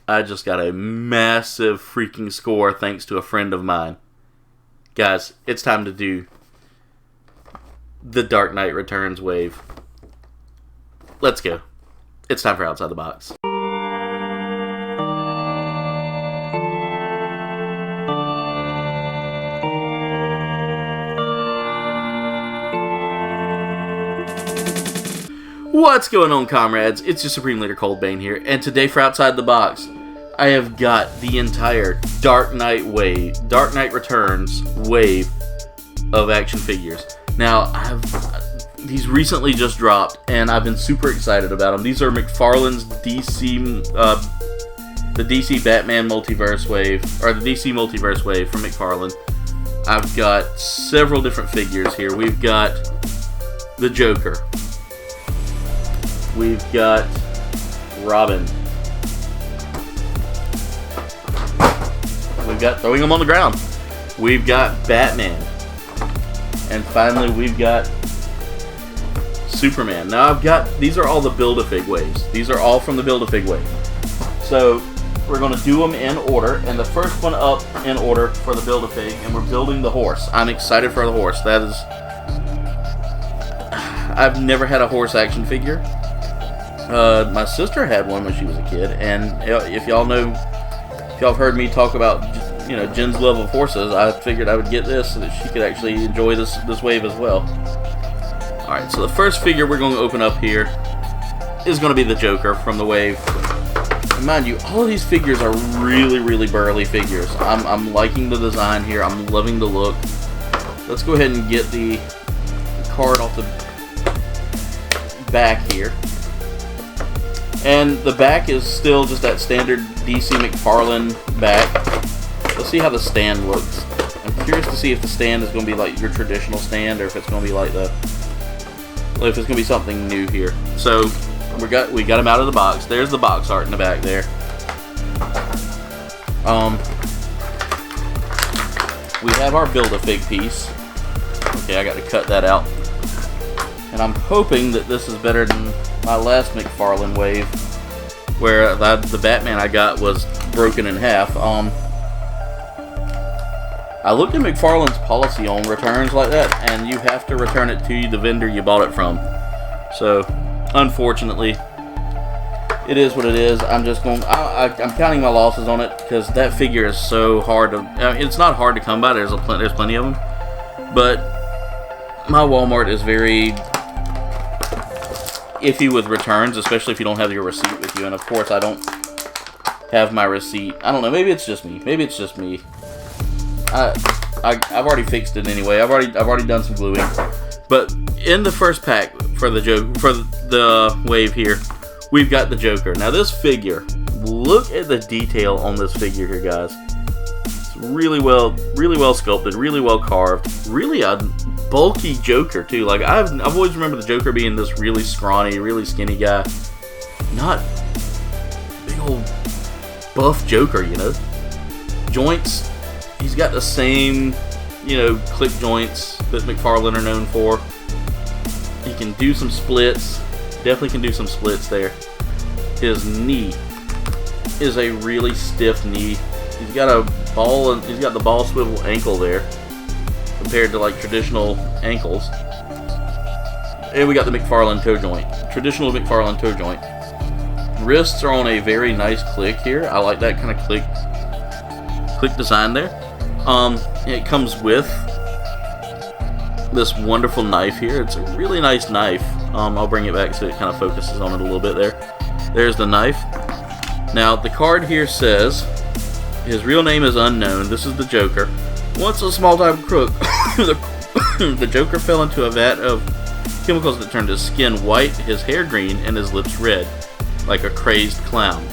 I just got a massive freaking score thanks to a friend of mine. Guys, it's time to do the Dark Knight Returns wave. Let's go. It's time for Outside the Box. What's going on, comrades? It's your Supreme Leader Coldbane here, and today for Outside the Box, I have got the entire Dark Knight Returns wave of action figures. Now, these recently just dropped, and I've been super excited about them. These are Mcfarlane's the DC Batman Multiverse wave, or the DC Multiverse wave from Mcfarlane. I've got several different figures here. We've got the Joker. We've got Robin. We've got throwing them on the ground. We've got Batman. And finally, we've got Superman. Now, these are all the Build-A-Fig waves. These are all from the Build-A-Fig wave. So, we're going to do them in order. And the first one up in order for the Build-A-Fig, and we're building the horse. I'm excited for the horse. I've never had a horse action figure. My sister had one when she was a kid, and if y'all have heard me talk about, Jen's love of horses, I figured I would get this so that she could actually enjoy this wave as well. Alright, so the first figure we're going to open up here is going to be the Joker from the wave. And mind you, all of these figures are really, really burly figures. I'm liking the design here. I'm loving the look. Let's go ahead and get the card off the back here. And the back is still just that standard DC Mcfarlane back. Let's see how the stand looks. I'm curious to see if the stand is going to be like your traditional stand, or if it's going to be like if it's going to be something new here. So we got him out of the box. There's the box art in the back there. We have our Build-A-Fig piece. Okay, I got to cut that out. And I'm hoping that this is better than my last Mcfarlane wave, where the Batman I got was broken in half. I looked at Mcfarlane's policy on returns like that, and you have to return it to the vendor you bought it from. So, unfortunately, it is what it is. I'm counting my losses on it, because that figure is so hard to. It's not hard to come by. There's plenty of them, but my Walmart is very iffy with returns, especially if you don't have your receipt with you. And of course, I don't have my receipt. I don't know. Maybe it's just me. I've already fixed it anyway. I've already done some gluing. But in the first pack for the wave here, we've got the Joker. Now this figure, look at the detail on this figure here, guys. It's really well sculpted, really well carved, really a bulky Joker too. Like I've always remembered the Joker being this really scrawny, really skinny guy, not big old buff Joker. Joints. He's got the same, click joints that Mcfarlane are known for. He can do some splits. Definitely can do some splits there. His knee is a really stiff knee. He's got the ball swivel ankle there, compared to like traditional ankles. And we got the Mcfarlane toe joint. Traditional Mcfarlane toe joint. Wrists are on a very nice click here. I like that kind of click design there. It comes with this wonderful knife here. It's a really nice knife. I'll bring it back so it kind of focuses on it a little bit there. There's the knife. Now the card here says his real name is unknown. This is the Joker. Once a small-time crook, the Joker fell into a vat of chemicals that turned his skin white, his hair green, and his lips red, like a crazed clown.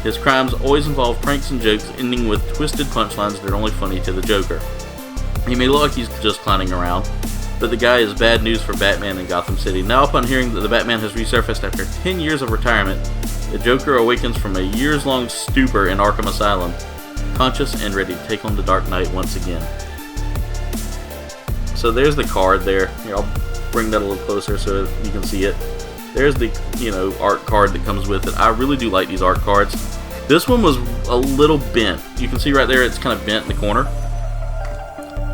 His crimes always involve pranks and jokes, ending with twisted punchlines that are only funny to the Joker. He may look like he's just clowning around, but the guy is bad news for Batman in Gotham City. Now, upon hearing that the Batman has resurfaced after 10 years of retirement, the Joker awakens from a years-long stupor in Arkham Asylum, conscious and ready to take on the Dark Knight once again. So there's the card there. Here, I'll bring that a little closer so you can see it. There's the, art card that comes with it. I really do like these art cards. This one was a little bent. You can see right there it's kind of bent in the corner.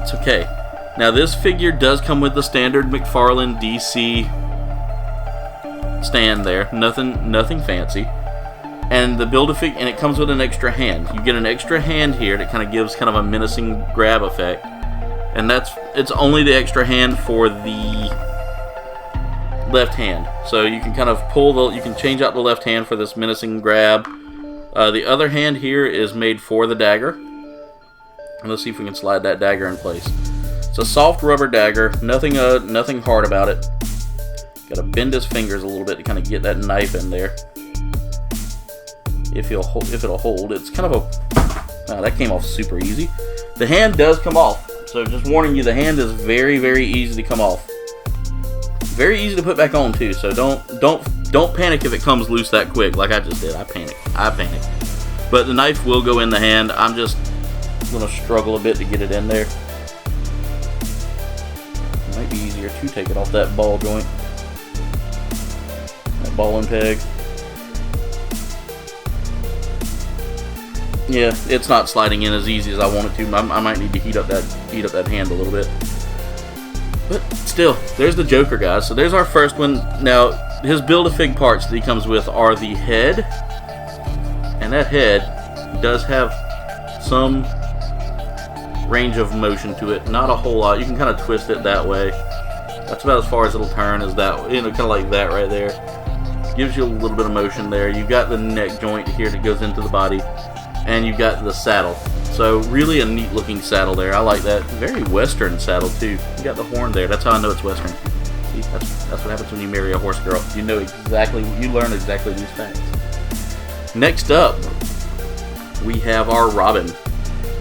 It's okay. Now this figure does come with the standard Mcfarlane DC stand there. Nothing fancy. And the Build-A-Figure, and it comes with an extra hand. You get an extra hand here that kind of gives kind of a menacing grab effect. And it's only the extra hand for the left hand. So you can kind of you can change out the left hand for this menacing grab. The other hand here is made for the dagger. And let's see if we can slide that dagger in place. It's a soft rubber dagger, nothing hard about it. Got to bend his fingers a little bit to kind of get that knife in there. If it'll hold, it's kind of a. Wow, that came off super easy. The hand does come off, so just warning you, the hand is very, very easy to come off. Very easy to put back on too. So don't panic if it comes loose that quick, like I just did. I panicked. But the knife will go in the hand. I'm just gonna struggle a bit to get it in there. It might be easier to take it off that ball joint, that ball and peg. Yeah, it's not sliding in as easy as I want it to. I might need to heat up that hand a little bit. But still, there's the Joker, guys. So there's our first one. Now, his Build-A-Fig parts that he comes with are the head. And that head does have some range of motion to it. Not a whole lot. You can kind of twist it that way. That's about as far as it'll turn, as that, kind of like that right there. Gives you a little bit of motion there. You've got the neck joint here that goes into the body. And you've got the saddle. So really a neat looking saddle there. I like that. Very Western saddle too. You got the horn there. That's how I know it's Western. See, that's what happens when you marry a horse girl. You learn exactly these facts. Next up, we have our Robin.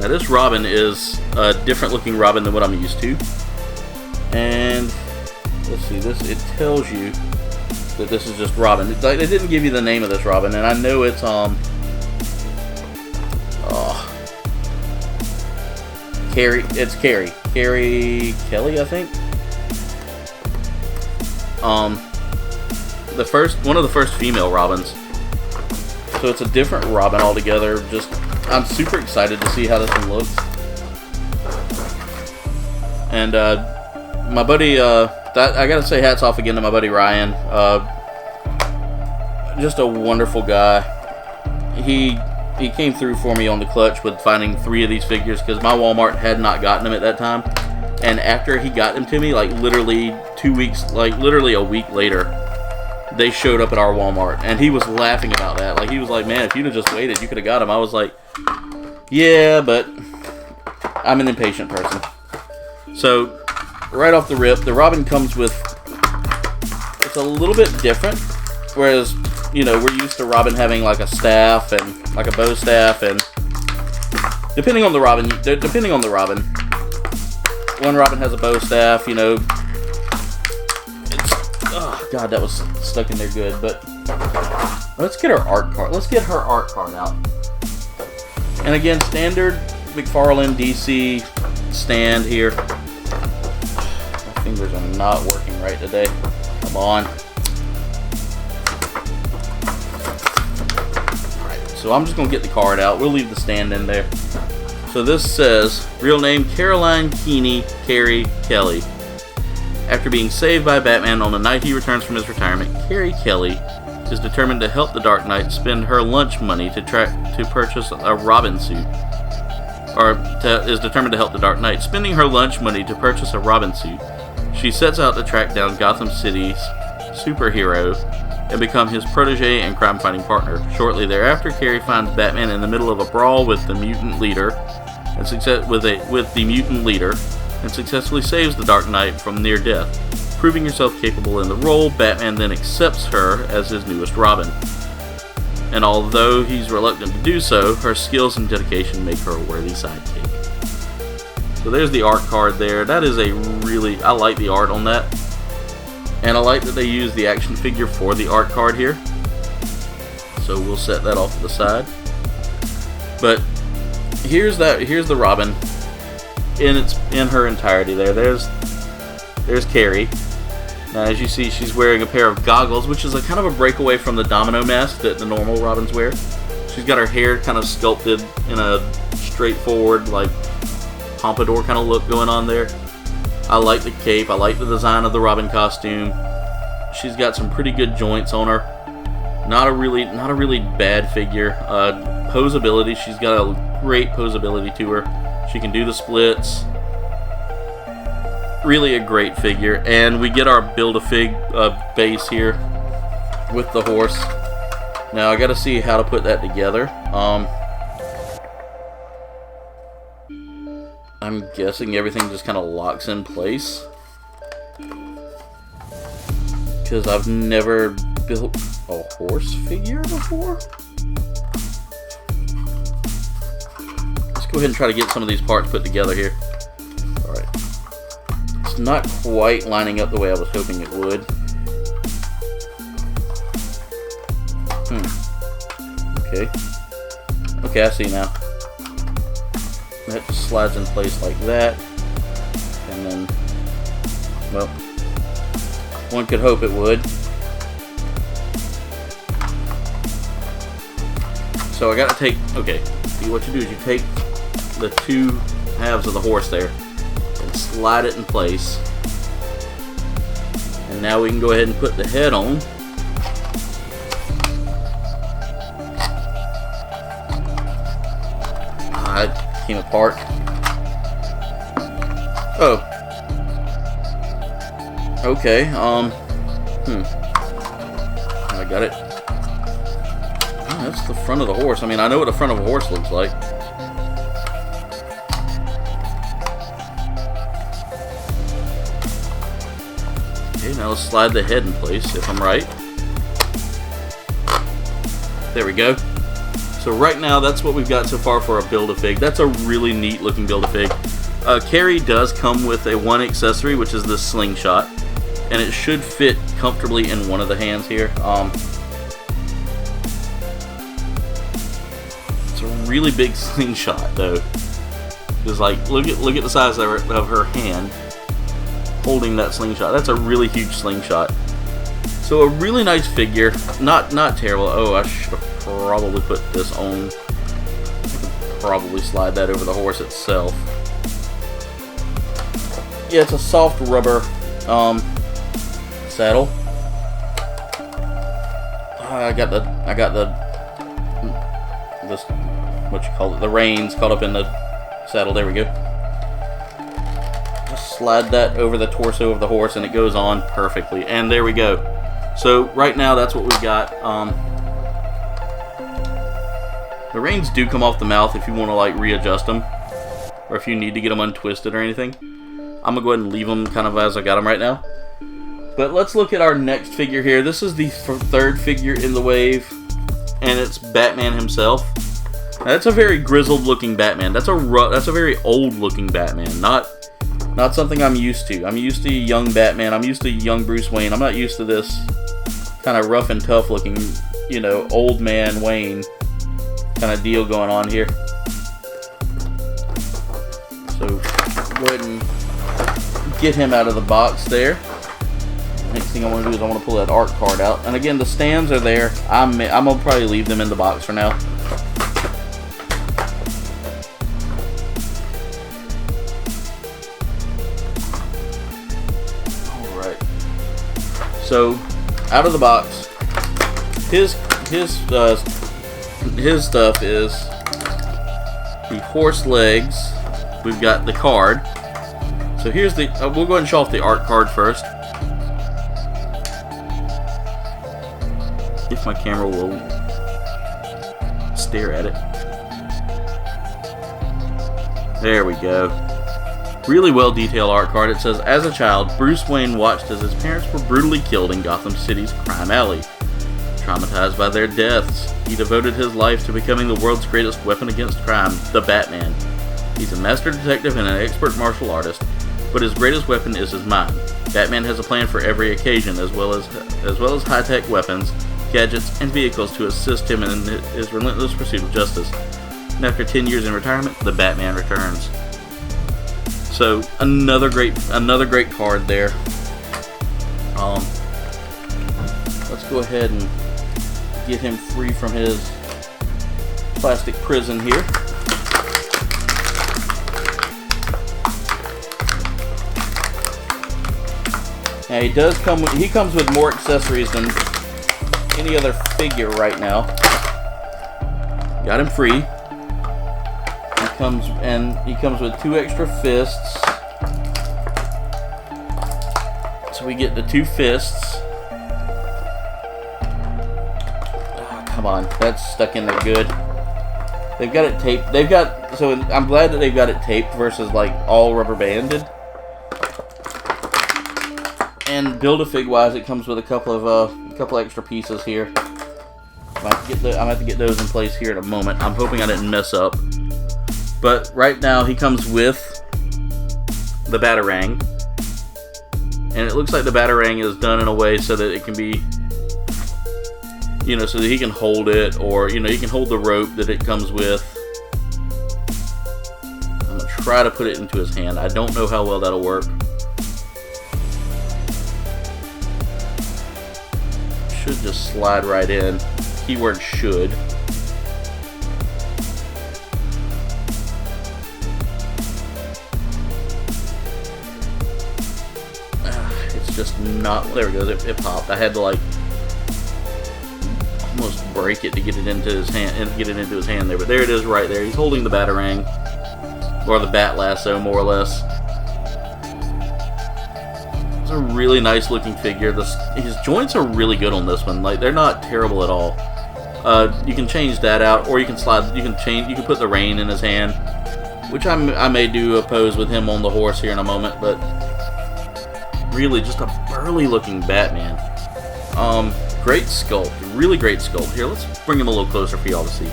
Now this Robin is a different looking Robin than what I'm used to. And let's see, it tells you that this is just Robin. They didn't give you the name of this Robin, and I know it's Carrie Kelly, I think. One of the first female Robins. So it's a different Robin altogether. I'm super excited to see how this one looks. And my buddy, I gotta say hats off again to my buddy Ryan. Just a wonderful guy. He came through for me on the clutch with finding 3 of these figures because my Walmart had not gotten them at that time. And after he got them to me, like literally 2 weeks, like literally a week later, they showed up at our Walmart. And he was laughing about that. Like he was like, man, if you'd have just waited, you could have got them. I was like, yeah, but I'm an impatient person. So right off the rip, the Robin comes with, it's a little bit different. Whereas, we're used to Robin having like a staff and like a bow staff, and depending on the Robin, one Robin has a bow staff, it's, oh god, that was stuck in there good. But let's get her art card. Let's get her art card out. And again, standard Mcfarlane DC stand here. My fingers are not working right today. Come on. So I'm just going to get the card out. We'll leave the stand in there. So this says, real name Caroline Keeney Carrie Kelly. After being saved by Batman on the night he returns from his retirement, Carrie Kelly is determined to help the Dark Knight spend her lunch money to purchase a Robin suit. Is determined to help the Dark Knight, spending her lunch money to purchase a Robin suit. She sets out to track down Gotham City's superhero and become his protege and crime-fighting partner. Shortly thereafter, Carrie finds Batman in the middle of a brawl with the mutant leader, and successfully saves the Dark Knight from near death. Proving herself capable in the role, Batman then accepts her as his newest Robin. And although he's reluctant to do so, her skills and dedication make her a worthy sidekick. So there's the art card there. That is I like the art on that. And I like that they use the action figure for the art card here. So we'll set that off to the side. But here's the Robin in her entirety there. There's Carrie. Now as you see, she's wearing a pair of goggles, which is a kind of a breakaway from the domino mask that the normal Robins wear. She's got her hair kind of sculpted in a straightforward, like, pompadour kind of look going on there. I like the cape. I like the design of the Robin costume. She's got some pretty good joints on her. Not a really bad figure. Posability. She's got a great posability to her. She can do the splits. Really a great figure. And we get our Build-A-Fig base here with the horse. Now I got to see how to put that together. I'm guessing everything just kind of locks in place, because I've never built a horse figure before. Let's go ahead and try to get some of these parts put together here. Alright. It's not quite lining up the way I was hoping it would. Okay. Okay, I see now. That just slides in place like that. And then, well, one could hope it would. So I gotta take, okay, see what you do is you take the two halves of the horse there and slide it in place. And now we can go ahead and put the head on. It came apart. Oh. Okay, I got it. Oh, that's the front of the horse. I mean, I know what the front of a horse looks like. Okay, now let's slide the head in place, if I'm right. There we go. So right now, that's what we've got so far for a Build-A-Fig. That's a really neat looking Build-A-Fig. Carry does come with a one accessory, which is this slingshot, and it should fit comfortably in one of the hands here. It's a really big slingshot, though. Just like look at the size of her hand holding that slingshot. That's a really huge slingshot. So a really nice figure, not terrible. Oh, I should have probably put this on. I could probably slide that over the horse itself. Yeah, it's a soft rubber saddle. I got this, what you call it, the reins caught up in the saddle. There we go. Just slide that over the torso of the horse and it goes on perfectly. And there we go. So right now that's what we've got. The reins do come off the mouth if you want to like readjust them, or if you need to get them untwisted or anything. I'm gonna go ahead and leave them kind of as I got them right now. But let's look at our next figure here. This is the third figure in the wave, and it's Batman himself. Now, that's a very grizzled looking Batman. That's a very old looking Batman. Not something I'm used to. I'm used to young Batman. I'm used to young Bruce Wayne. I'm not used to this kind of rough and tough looking, you know, old man Wayne kind of deal going on here. So go ahead and get him out of the box there. Next thing I want to do is I want to pull that art card out. And again, the stands are there. I'm gonna probably leave them in the box for now. Alright. So out of the box, his stuff is the horse legs. We've got the card. So here's the, we'll go ahead and show off the art card first. If my camera will stare at it. There we go. Really well detailed art card. It says, as a child, Bruce Wayne watched as his parents were brutally killed in Gotham City's crime alley. Traumatized by their deaths, he devoted his life to becoming the world's greatest weapon against crime, the Batman. He's a master detective and an expert martial artist, but his greatest weapon is his mind. Batman has a plan for every occasion, as well as high-tech weapons, gadgets, and vehicles to assist him in his relentless pursuit of justice. And after 10 years in retirement, the Batman returns. So another great card there. Let's go ahead and get him free from his plastic prison here. Now he comes with more accessories than any other figure right now. Got him free. He comes with 2 extra fists. So we get the 2 fists. Oh, come on, that's stuck in there good. They've got it taped. So I'm glad that they've got it taped versus like all rubber banded. And Build-A-Fig wise, it comes with a couple extra pieces here. I'm gonna have to get those in place here in a moment. I'm hoping I didn't mess up. But right now he comes with the Batarang. And it looks like the Batarang is done in a way so that it can be, you know, so that he can hold it, or, you know, he can hold the rope that it comes with. I'm gonna try to put it into his hand. I don't know how well that'll work. Should just slide right in. Keyword should. It's just not. There it goes. It popped. I had to like almost break it to get it into his hand and get it into his hand there. But there it is, right there. He's holding the Batarang, or the Bat Lasso, more or less. It's a really nice looking figure. His joints are really good on this one. Like, they're not terrible at all. You can change that out, or you can slide. You can put the rein in his hand, which I may do a pose with him on the horse here in a moment. But really, just a burly looking Batman. Great sculpt, really great sculpt. Here, let's bring him a little closer for y'all to see.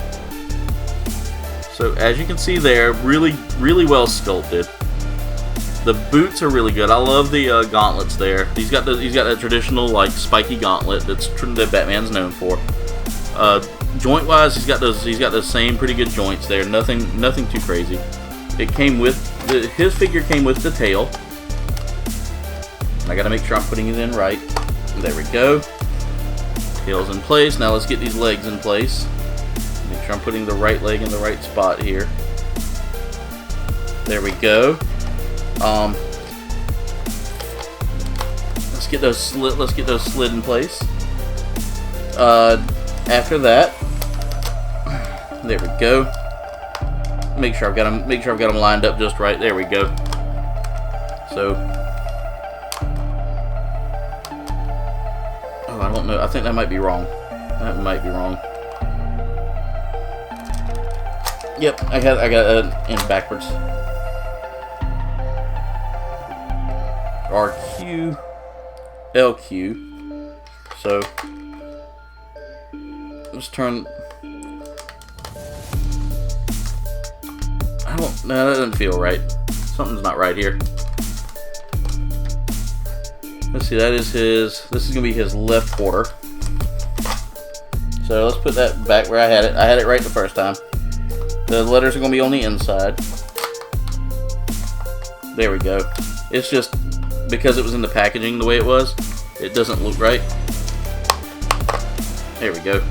So as you can see there, really well sculpted. The boots are really good. I love the gauntlets there. He's got that traditional like spiky gauntlet that Batman's known for. Joint wise, he's got those same pretty good joints there. Nothing too crazy. It came with his figure came with the tail. I gotta make sure I'm putting it in right. There we go. Tail's in place. Now let's get these legs in place. Make sure I'm putting the right leg in the right spot here. There we go. Let's get those slid in place. After that, there we go. Make sure I've got them lined up just right. There we go. So, oh, I don't know. I think that might be wrong. That might be wrong. Yep, I got it in backwards. RQ, LQ. So let's turn. No, that doesn't feel right. Something's not right here. Let's see. This is gonna be his left quarter. So let's put that back where I had it. I had it right the first time. The letters are gonna be on the inside. There we go. It's just because it was in the packaging the way it was, it doesn't look right. There we go.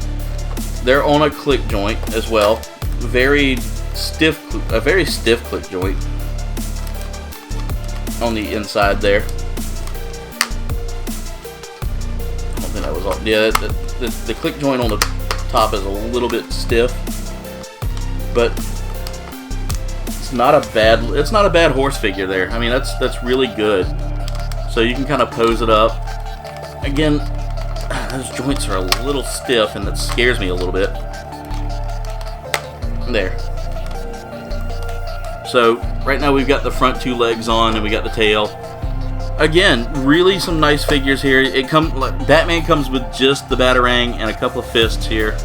They're on a click joint as well. A very stiff click joint on the inside there. I don't think that was all. Yeah, the click joint on the top is a little bit stiff, but it's not a bad horse figure there. I mean, that's really good. So you can kind of pose it up. Again, those joints are a little stiff, and that scares me a little bit. There. So right now we've got the front 2 legs on, and we got the tail. Again, really some nice figures here. Batman comes with just the Batarang and a couple of fists here.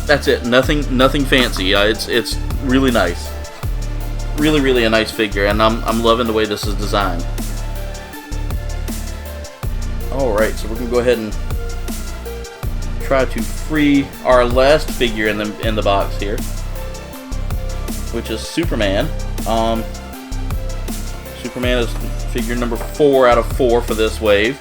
That's it. Nothing fancy. It's really nice. Really a nice figure, and I'm loving the way this is designed. Alright, so we're gonna go ahead and try to free our last figure in the box here, which is Superman. Superman is figure number 4 out of 4 for this wave,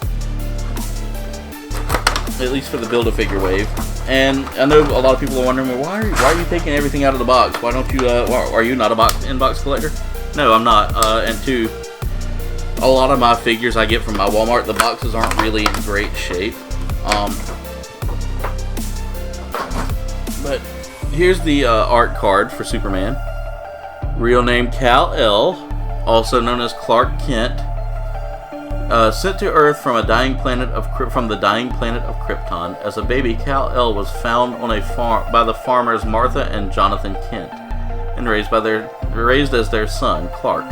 at least for the Build-A-Figure wave. And I know a lot of people are wondering, well, why are you taking everything out of the box? Why don't you? Are you not a inbox collector? No, I'm not. And two, a lot of my figures I get from my Walmart, the boxes aren't really in great shape. But here's the art card for Superman. Real name Kal-El, also known as Clark Kent. Sent to Earth from the dying planet of Krypton. As a baby, Kal-El was found on a farm by the farmers Martha and Jonathan Kent, and raised as their son, Clark.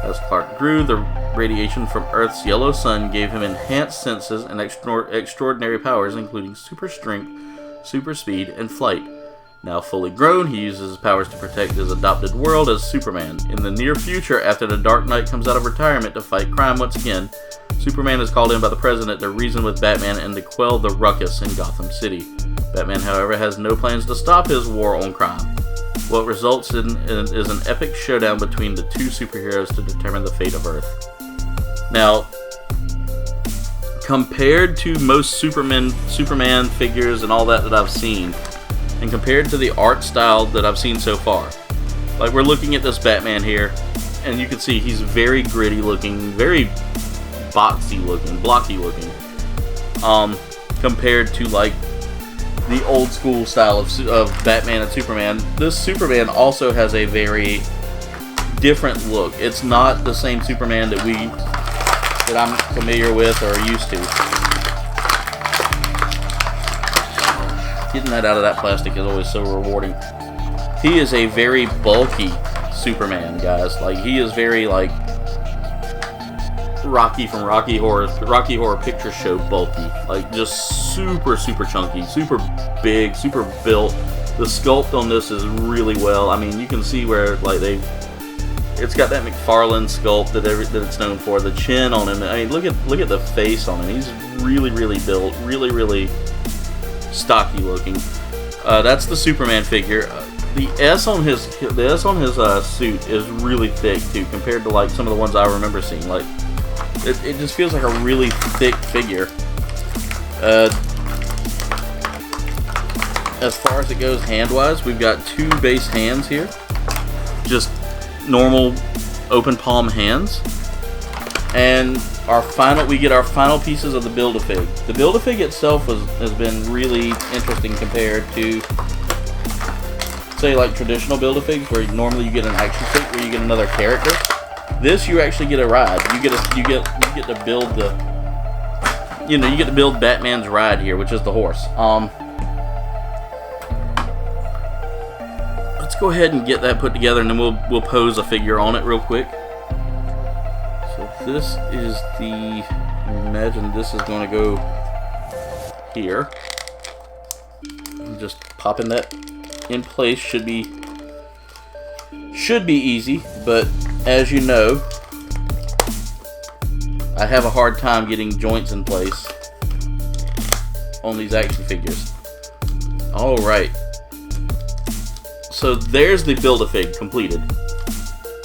As Clark grew, the radiation from Earth's yellow sun gave him enhanced senses and extraordinary powers, including super strength, super speed, and flight. Now fully grown, he uses his powers to protect his adopted world as Superman. In the near future, after the Dark Knight comes out of retirement to fight crime once again, Superman is called in by the President to reason with Batman and to quell the ruckus in Gotham City. Batman, however, has no plans to stop his war on crime. What results in is an epic showdown between the two superheroes to determine the fate of Earth. Now, compared to most Superman figures and all that I've seen, and compared to the art style that I've seen so far, like we're looking at this Batman here, and you can see he's very gritty looking, very boxy looking, blocky looking, compared to like the old school style of Batman and Superman. This Superman also has a very different look. It's not the same Superman that I'm familiar with or used to. Getting that out of that plastic is always so rewarding. He is a very bulky Superman, guys. Like, he is very like Rocky from Rocky Horror Picture Show bulky. Like, just super chunky, super big, super built. The sculpt on this is really well. I mean, you can see where like it's got that Mcfarlane sculpt that it's known for. The chin on him. I mean, look at the face on him. He's really built, really stocky looking. That's the Superman figure. The S on his suit is really thick too, compared to like some of the ones I remember seeing. Like, it just feels like a really thick figure. As far as it goes hand-wise, we've got two base hands here. Just normal open palm hands. And we get our final pieces of the Build-A-Fig. The Build-A-Fig itself has been really interesting compared to, say, like traditional Build-A-Figs, where normally you get an action fig where you get another character. This, you actually get a ride. You get to build you get to build Batman's ride here, which is the horse. Let's go ahead and get that put together, and then we'll pose a figure on it real quick. So this is imagine this is going to go here. And just popping that in place should be easy, but as you know, I have a hard time getting joints in place on these action figures. Alright. So there's the Build-A-Fig completed.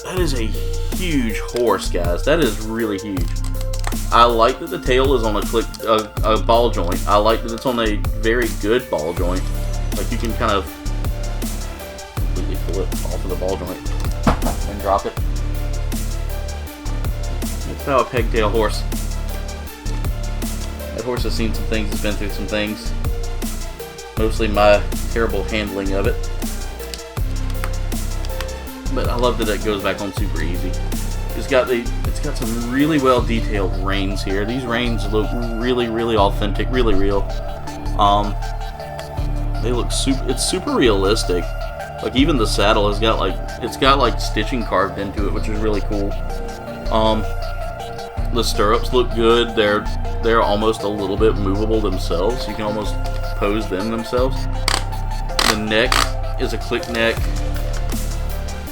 That is a huge horse, guys. That is really huge. I like that the tail is on a ball joint. I like that it's on a very good ball joint. Like, you can kind of completely pull it off of the ball joint and drop it. It's now a pegtail horse. That horse has seen some things, has been through some things. Mostly my terrible handling of it. But I love that it goes back on super easy. It's got some really well detailed reins here. These reins look really authentic, really real. They look super realistic. Like, even the saddle has got like stitching carved into it, which is really cool. The stirrups look good. They're almost a little bit movable themselves. You can almost pose them themselves. The neck is a click neck.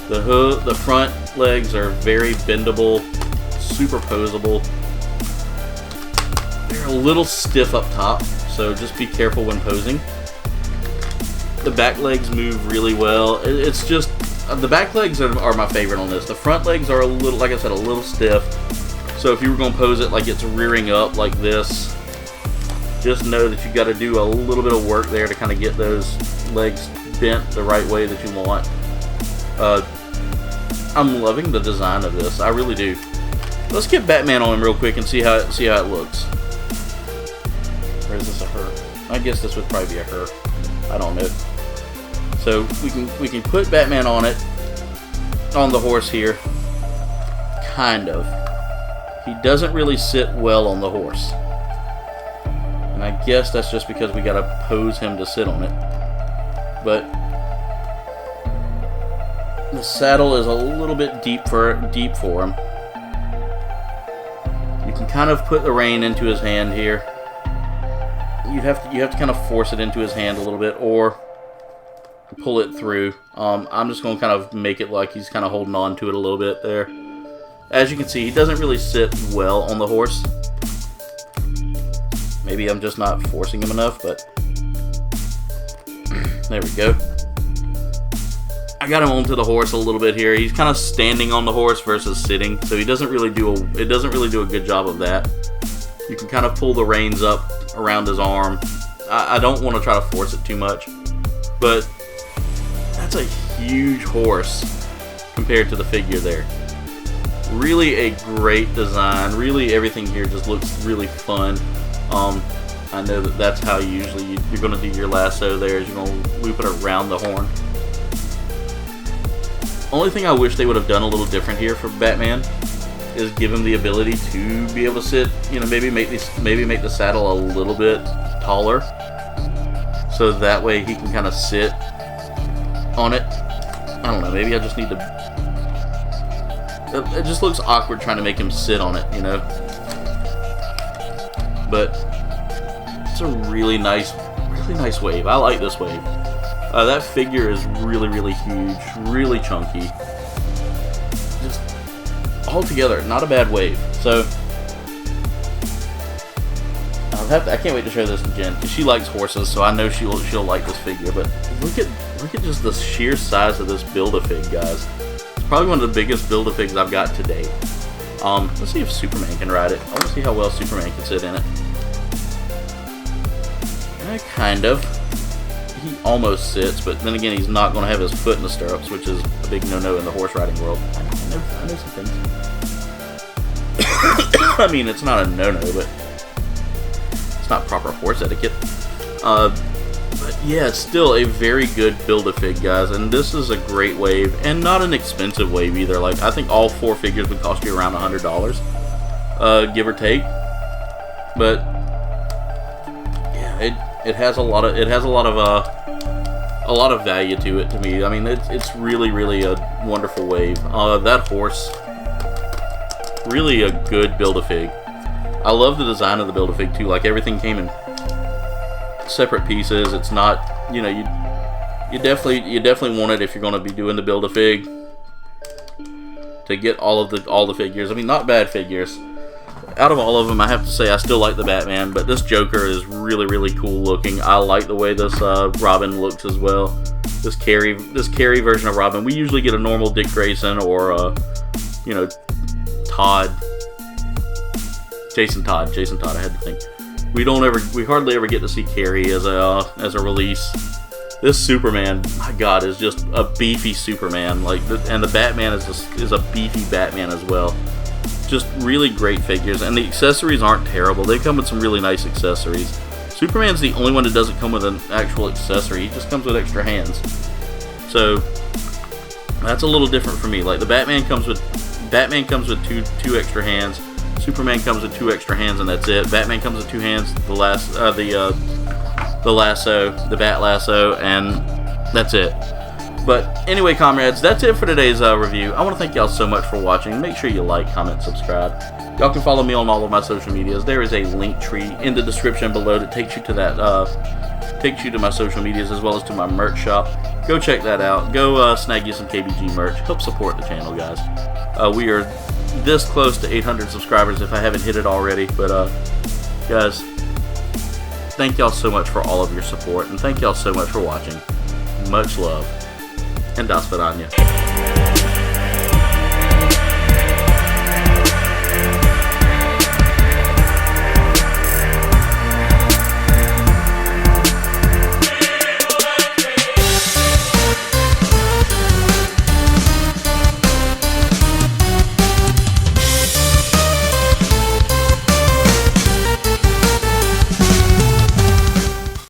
The front legs are very bendable, super posable. They're a little stiff up top, so just be careful when posing. The back legs move really well. It's just, the back legs are my favorite on this. The front legs are a little, like I said, a little stiff. So if you were going to pose it like it's rearing up like this, just know that you got to do a little bit of work there to kind of get those legs bent the right way that you want. I'm loving the design of this. I really do. Let's get Batman on him real quick and see how it looks. Or is this a her? I guess this would probably be a her. I don't know. So we can put Batman on it, on the horse here. Kind of. He doesn't really sit well on the horse. And I guess that's just because we gotta pose him to sit on it. But the saddle is a little bit deep for him. You can kind of put the rein into his hand here. You have to kind of force it into his hand a little bit, or pull it through. I'm just going to kind of make it like he's kind of holding on to it a little bit there. As you can see, he doesn't really sit well on the horse. Maybe I'm just not forcing him enough, but there we go. I got him onto the horse a little bit here. He's kind of standing on the horse versus sitting, so he doesn't really do a good job of that. You can kind of pull the reins up around his arm. I don't want to try to force it too much, but that's a huge horse compared to the figure there. Really a great design. Really everything here just looks really fun. I know that's how usually you're going to do your lasso there, is you're going to loop it around the horn. Only thing I wish they would have done a little different here for Batman is give him the ability to be able to sit, maybe make the saddle a little bit taller, so that way he can kind of sit on it. I don't know, maybe I just need to... It just looks awkward trying to make him sit on it, But it's a really nice wave. I like this wave. That figure is really, really huge, really chunky. Just altogether, not a bad wave. So I can't wait to show this to Jen, because she likes horses, so I know she'll like this figure. But look at just the sheer size of this Build-A-Fig, guys. It's probably one of the biggest Build-A-Figs I've got to date. Let's see if Superman can ride it. I want to see how well Superman can sit in it. Kind of. He almost sits, but then again, he's not going to have his foot in the stirrups, which is a big no-no in the horse riding world. I know some things. I mean, it's not a no-no, but it's not proper horse etiquette. But yeah, it's still a very good Build-A-Fig, guys, and this is a great wave, and not an expensive wave either. Like, I think all 4 figures would cost you around $100, give or take. But yeah, it has a lot of value to it to me. I mean, it's really, really a wonderful wave. That horse, really a good Build-A-Fig. I love the design of the Build-A-Fig too. Like, everything came in separate pieces. It's not, you definitely want it if you're going to be doing the Build-A-Fig to get all the figures. I mean, not bad figures. Out of all of them, I have to say I still like the Batman, but this Joker is really, really cool looking. I like the way this Robin looks as well. This Carey version of Robin. We usually get a normal Dick Grayson or Jason Todd. I had to think. We hardly ever get to see Carey as a release. This Superman, my God, is just a beefy Superman. And the Batman is a beefy Batman as well. Just really great figures, and the accessories aren't terrible. They come with some really nice accessories. Superman's the only one that doesn't come with an actual accessory. He just comes with extra hands. So that's a little different for me. Like, the Batman comes with two extra hands. Superman comes with 2 extra hands, and that's it. Batman comes with 2 hands. The lasso, the bat lasso, and that's it. But anyway, comrades, that's it for today's review. I want to thank y'all so much for watching. Make sure you like, comment, subscribe. Y'all can follow me on all of my social medias. There is a link tree in the description below that takes you to my social medias as well as to my merch shop. Go check that out. Go snag you some KBG merch. Help support the channel, guys. We are this close to 800 subscribers if I haven't hit it already. But guys, thank y'all so much for all of your support, and thank y'all so much for watching. Much love. And das vidania.